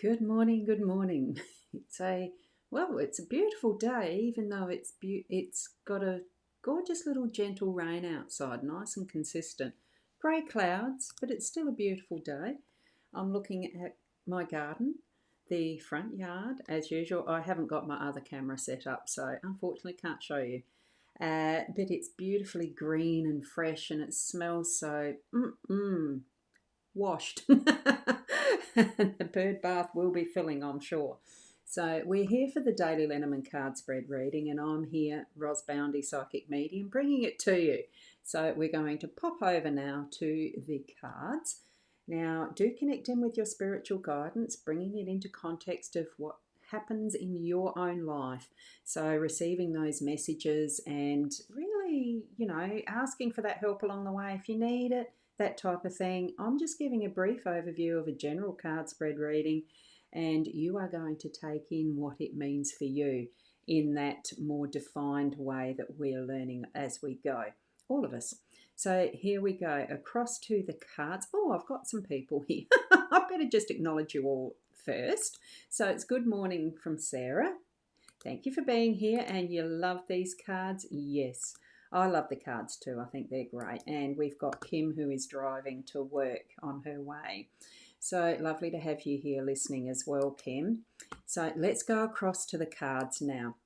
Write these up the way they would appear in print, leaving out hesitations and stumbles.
Good morning, good morning. It's a beautiful day, even though it's got a gorgeous little gentle rain outside, nice and consistent. Grey clouds, but it's still a beautiful day. I'm looking at my garden, the front yard, as usual. I haven't got my other camera set up, so unfortunately can't show you. But it's beautifully green and fresh, and it smells so washed. The bird bath will be filling, I'm sure. So we're here for the daily Lenormand card spread reading, and I'm here, Boundy, psychic medium, bringing it to you. So we're going to pop over now to the cards. Now, do connect in with your spiritual guidance, bringing it into context of what happens in your own life. So receiving those messages and really, asking for that help along the way if you need it, that type of thing. I'm just giving a brief overview of a general card spread reading, and you are going to take in what it means for you in that more defined way that we're learning as we go, all of us. So here we go, across to the cards. Oh, I've got some people here. I better just acknowledge you all first. So it's good morning from Sarah. Thank you for being here, and you love these cards? Yes. I love the cards too. I think they're great. And we've got Kim, who is driving to work on her way. So lovely to have you here listening as well, Kim. So let's go across to the cards now.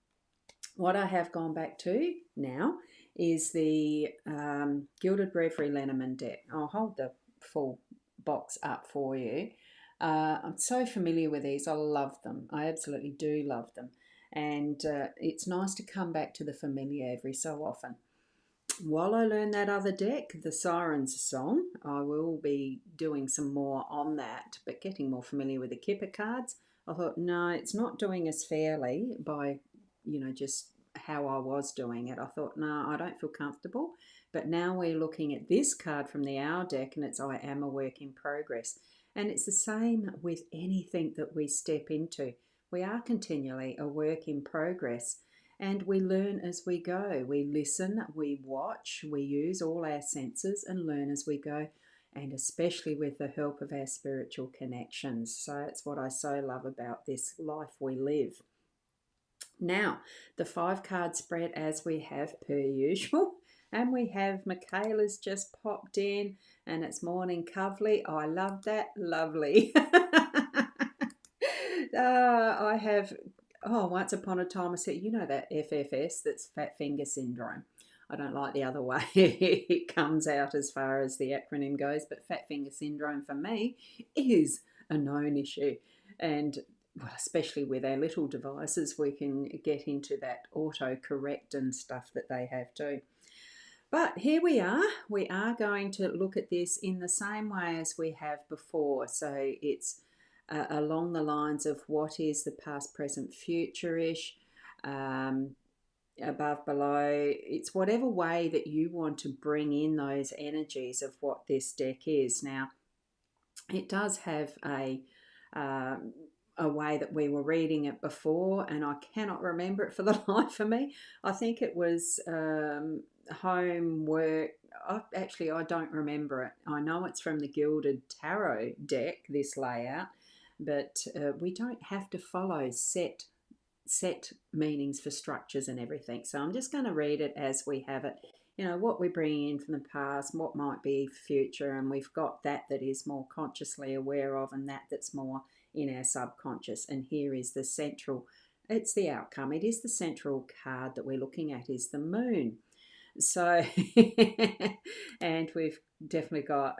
What I have gone back to now is the Gilded Reverie Lenormand deck. I'll hold the full box up for you. I'm so familiar with these. I love them. I absolutely do love them. And it's nice to come back to the familiar every so often. While I learn that other deck, the Sirens Song, I will be doing some more on that, but getting more familiar with the Kipper cards, I thought, no, it's not doing us fairly by, just how I was doing it. I thought, no, I don't feel comfortable. But now we're looking at this card from the Owl deck, and it's I am a work in progress. And it's the same with anything that we step into. We are continually a work in progress. And we learn as we go. We listen, we watch, we use all our senses and learn as we go, and especially with the help of our spiritual connections. So it's what I so love about this life we live. Now, the 5-card spread as we have per usual. And we have Michaela's just popped in, and it's morning Covely. I love that. Lovely. I have once upon a time I said, that FFS, that's fat finger syndrome. I don't like the other way it comes out as far as the acronym goes, but fat finger syndrome for me is a known issue. And especially with our little devices, we can get into that autocorrect and stuff that they have too. But here we are. We are going to look at this in the same way as we have before. So it's along the lines of what is the past, present, future-ish, above, below. It's whatever way that you want to bring in those energies of what this deck is. Now, it does have a way that we were reading it before, and I cannot remember it for the life of me. I think it was homework. I don't remember it. I know it's from the Gilded Tarot deck, this layout, but we don't have to follow set meanings for structures and everything. So I'm just going to read it as we have it. What we're bringing in from the past, what might be future, and we've got that is more consciously aware of, and that's more in our subconscious. And here is the central, it's the outcome. It is the central card that we're looking at is the moon. So, and we've definitely got,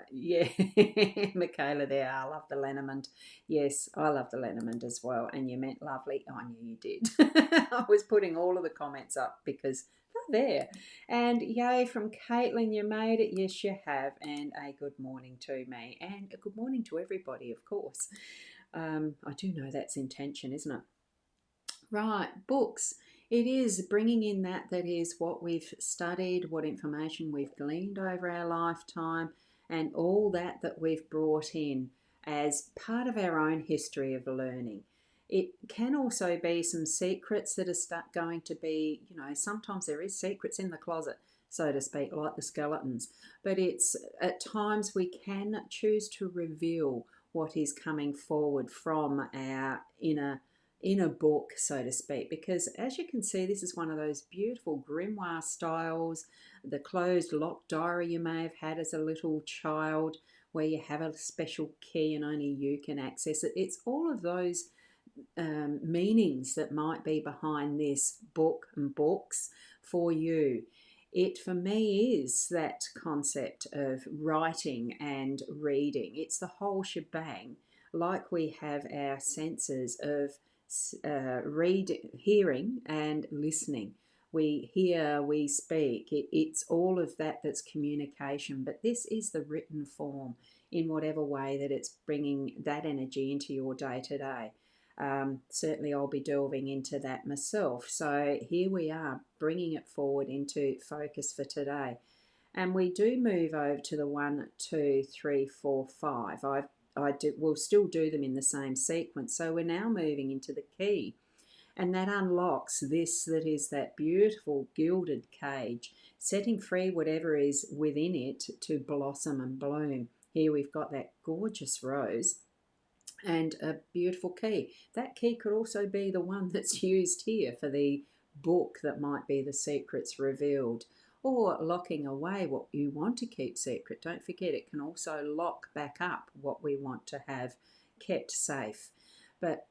Michaela there. I love the Lenormand. Yes, I love the Lenormand as well. And you meant lovely. I knew you did. I was putting all of the comments up because they're there. And yay from Caitlin, you made it. Yes, you have. And a good morning to me. And a good morning to everybody, of course. I do know that's intention, isn't it? Right, books. It is bringing in that is what we've studied, what information we've gleaned over our lifetime, and all that we've brought in as part of our own history of learning. It can also be some secrets that are going to be, sometimes there is secrets in the closet, so to speak, like the skeletons. But it's at times we can choose to reveal what is coming forward from our inner book, so to speak, because as you can see, this is one of those beautiful grimoire styles, the closed locked diary you may have had as a little child, where you have a special key and only you can access it. It's all of those meanings that might be behind this book and books for you. It for me is that concept of writing and reading. It's the whole shebang, like we have our senses of hearing and listening. We hear, we speak. It's all of that that's communication, but this is the written form in whatever way that it's bringing that energy into your day to day. Certainly, I'll be delving into that myself. So here we are, bringing it forward into focus for today. And we do move over to the 1, 2, 3, 4, 5. We'll still do them in the same sequence. So we're now moving into the key. And that unlocks this, that is that beautiful gilded cage, setting free whatever is within it to blossom and bloom. Here we've got that gorgeous rose and a beautiful key. That key could also be the one that's used here for the book that might be the secrets revealed, or locking away what you want to keep secret. Don't forget, it can also lock back up what we want to have kept safe. But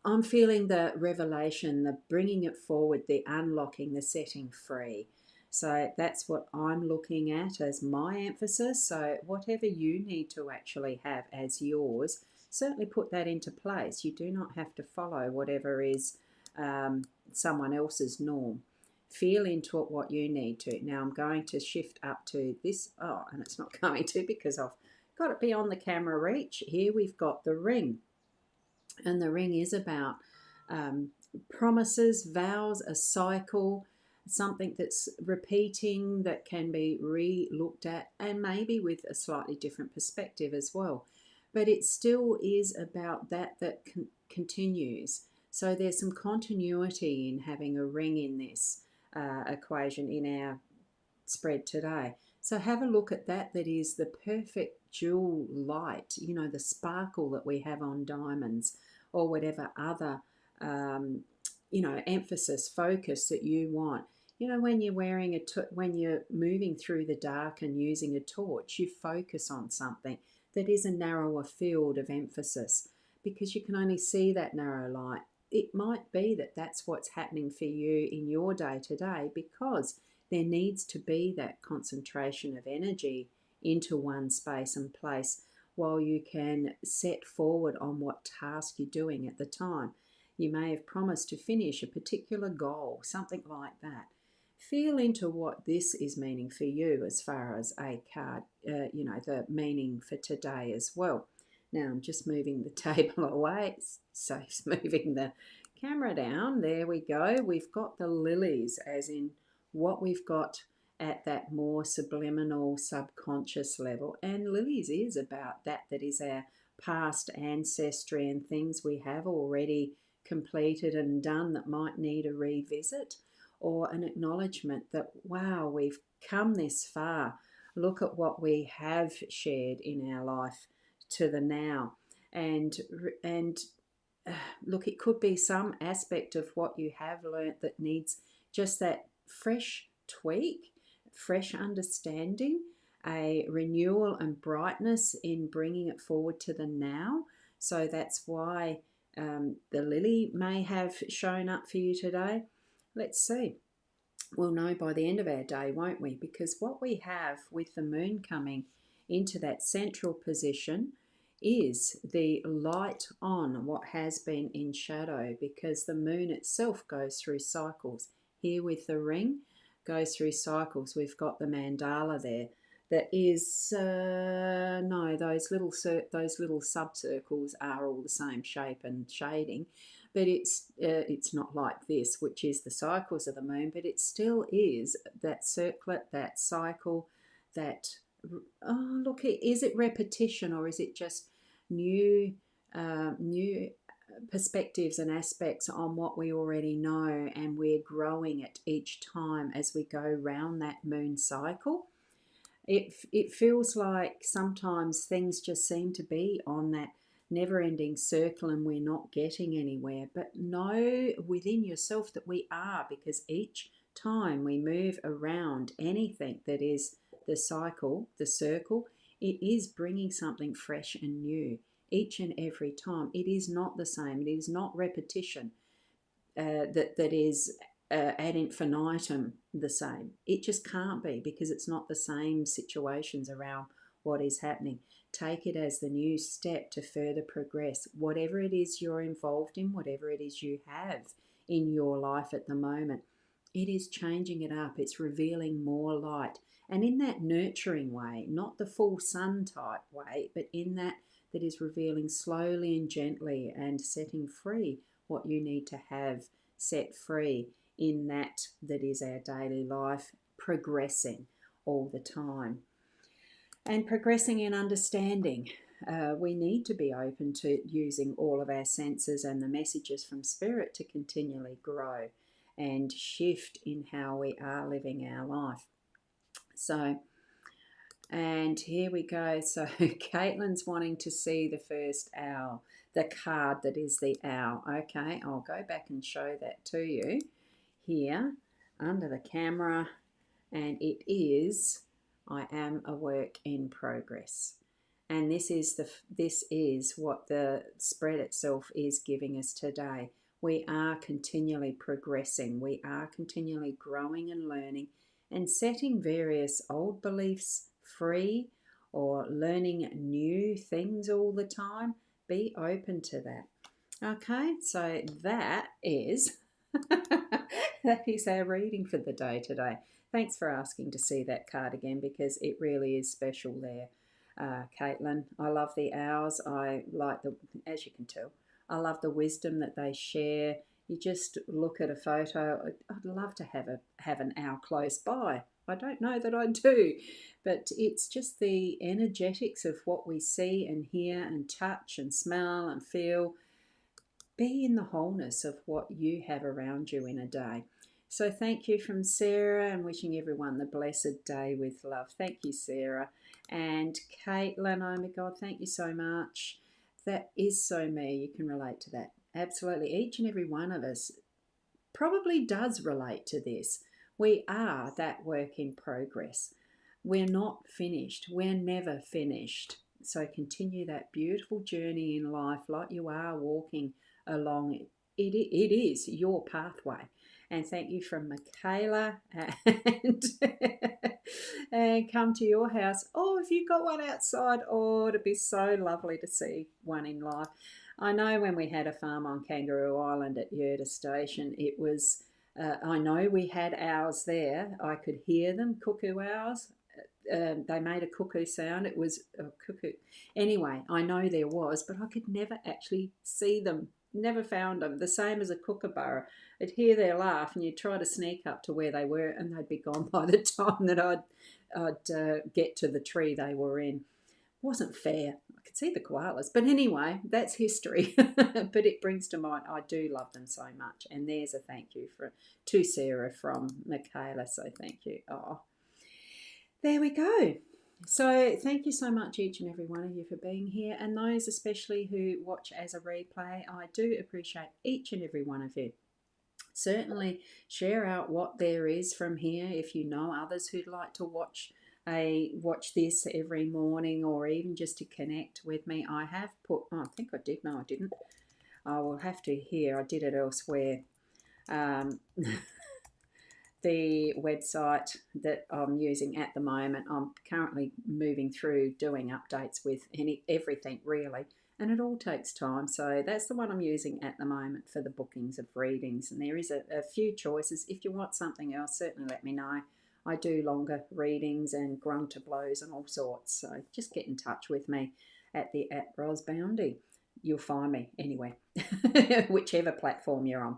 I'm feeling the revelation, the bringing it forward, the unlocking, the setting free. So that's what I'm looking at as my emphasis. So whatever you need to actually have as yours, certainly put that into place. You do not have to follow whatever is someone else's norm. Feel into it what you need to. Now I'm going to shift up to this. Oh, and it's not going to because I've got it beyond the camera reach. Here we've got the ring. And the ring is about promises, vows, a cycle, something that's repeating that can be re-looked at, and maybe with a slightly different perspective as well. But it still is about that continues. So there's some continuity in having a ring in this equation in our spread today. So have a look at that. That is the perfect jewel light, you know, the sparkle that we have on diamonds, or whatever other, emphasis, focus that you want. You know, when you're wearing when you're moving through the dark and using a torch, you focus on something that is a narrower field of emphasis because you can only see that narrow light. It might be that that's what's happening for you in your day to day, because there needs to be that concentration of energy into one space and place while you can set forward on what task you're doing at the time. You may have promised to finish a particular goal, something like that. Feel into what this is meaning for you as far as a card, the meaning for today as well. Now I'm just moving the table away, so it's moving the camera down. There we go. We've got the lilies, as in what we've got at that more subliminal subconscious level. And lilies is about that is our past ancestry and things we have already completed and done that might need a revisit, or an acknowledgement that, wow, we've come this far. Look at what we have shared in our life to the now. And look, it could be some aspect of what you have learnt that needs just that fresh tweak, fresh understanding, a renewal and brightness in bringing it forward to the now. So that's why the lily may have shown up for you today. Let's see. We'll know by the end of our day, won't we? Because what we have with the moon coming into that central position is the light on what has been in shadow, because the moon itself goes through cycles. Here with the ring, goes through cycles. We've got the mandala there. That is no, those little subcircles are all the same shape and shading, but it's not like this, which is the cycles of the moon. But it still is that circlet, that cycle, that look, is it repetition, or is it just new perspectives and aspects on what we already know, and we're growing it each time as we go round that moon cycle? It feels like sometimes things just seem to be on that never-ending circle and we're not getting anywhere. But know within yourself that we are, because each time we move around anything that is the cycle, the circle, it is bringing something fresh and new each and every time. It is not the same. It is not repetition that is ad infinitum the same. It just can't be, because it's not the same situations around what is happening. Take it as the new step to further progress. Whatever it is you're involved in, whatever it is you have in your life at the moment, it is changing it up. It's revealing more light. And in that nurturing way, not the full sun type way, but in that is revealing slowly and gently and setting free what you need to have set free in that is our daily life, progressing all the time. And progressing in understanding. We need to be open to using all of our senses and the messages from Spirit to continually grow and shift in how we are living our life. So, and here we go. So Caitlin's wanting to see the first owl, the card that is the owl. Okay, I'll go back and show that to you here under the camera. And it is, I am a work in progress. And this is what the spread itself is giving us today. We are continually progressing. We are continually growing and learning and setting various old beliefs free, or learning new things all the time. Be open to that. Okay, so that is that is our reading for the day today. Thanks for asking to see that card again, because it really is special there, Caitlin. I love the owls. I like as you can tell, I love the wisdom that they share. You just look at a photo. I'd love to have an owl close by. I don't know that I do, but it's just the energetics of what we see and hear and touch and smell and feel. Be in the wholeness of what you have around you in a day. So thank you from Sarah, and wishing everyone the blessed day with love. Thank you, Sarah. And Caitlin, oh my God, thank you so much. That is so me. You can relate to that. Absolutely. Each and every one of us probably does relate to this. We are that work in progress. We're not finished. We're never finished. So continue that beautiful journey in life like you are walking along. It is your pathway. And thank you from Michaela, and come to your house. Oh, if you got one outside, oh, it'd be so lovely to see one in life. I know when we had a farm on Kangaroo Island at Yerda Station, it was, I know we had owls there. I could hear them, cuckoo owls. They made a cuckoo sound. It was a cuckoo. Anyway, I know there was, but I could never actually see them. Never found them. The same as a kookaburra. I'd hear their laugh, and you'd try to sneak up to where they were, and they'd be gone by the time that I'd get to the tree they were in. Wasn't fair. I could see the koalas, but anyway, that's history. But it brings to mind, I do love them so much, and there's a thank you to Sarah from Michaela. So thank you. Oh, there we go. So thank you so much, each and every one of you, for being here, and those especially who watch as a replay. I do appreciate each and every one of you. Certainly share out what there is from here if you know others who'd like to watch this every morning, or even just to connect with me. I have put, I think I did, no I didn't, I will have to hear, I did it elsewhere. The website that I'm using at the moment, I'm currently moving through doing updates with everything really, and it all takes time. So that's the one I'm using at the moment for the bookings of readings, and there is a few choices. If you want something else, certainly let me know. I do longer readings and grunter blows and all sorts, so just get in touch with me at rosboundy. You'll find me anywhere, whichever platform you're on.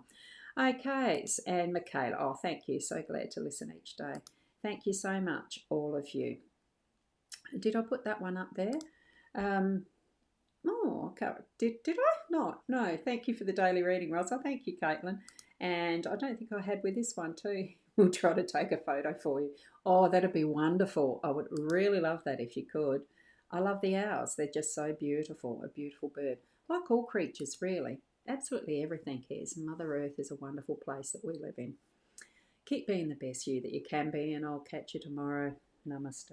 Okay, and Michaela, oh, thank you. So glad to listen each day. Thank you so much, all of you. Did I put that one up there? Oh, okay. Did I? Not. No. Thank you for the daily reading, Rosa. Thank you, Caitlin. And I don't think I had with this one too. We'll try to take a photo for you. Oh, that'd be wonderful. I would really love that if you could. I love the owls. They're just so beautiful, a beautiful bird. Like all creatures, really. Absolutely everything is. Mother Earth is a wonderful place that we live in. Keep being the best you that you can be, and I'll catch you tomorrow. Namaste.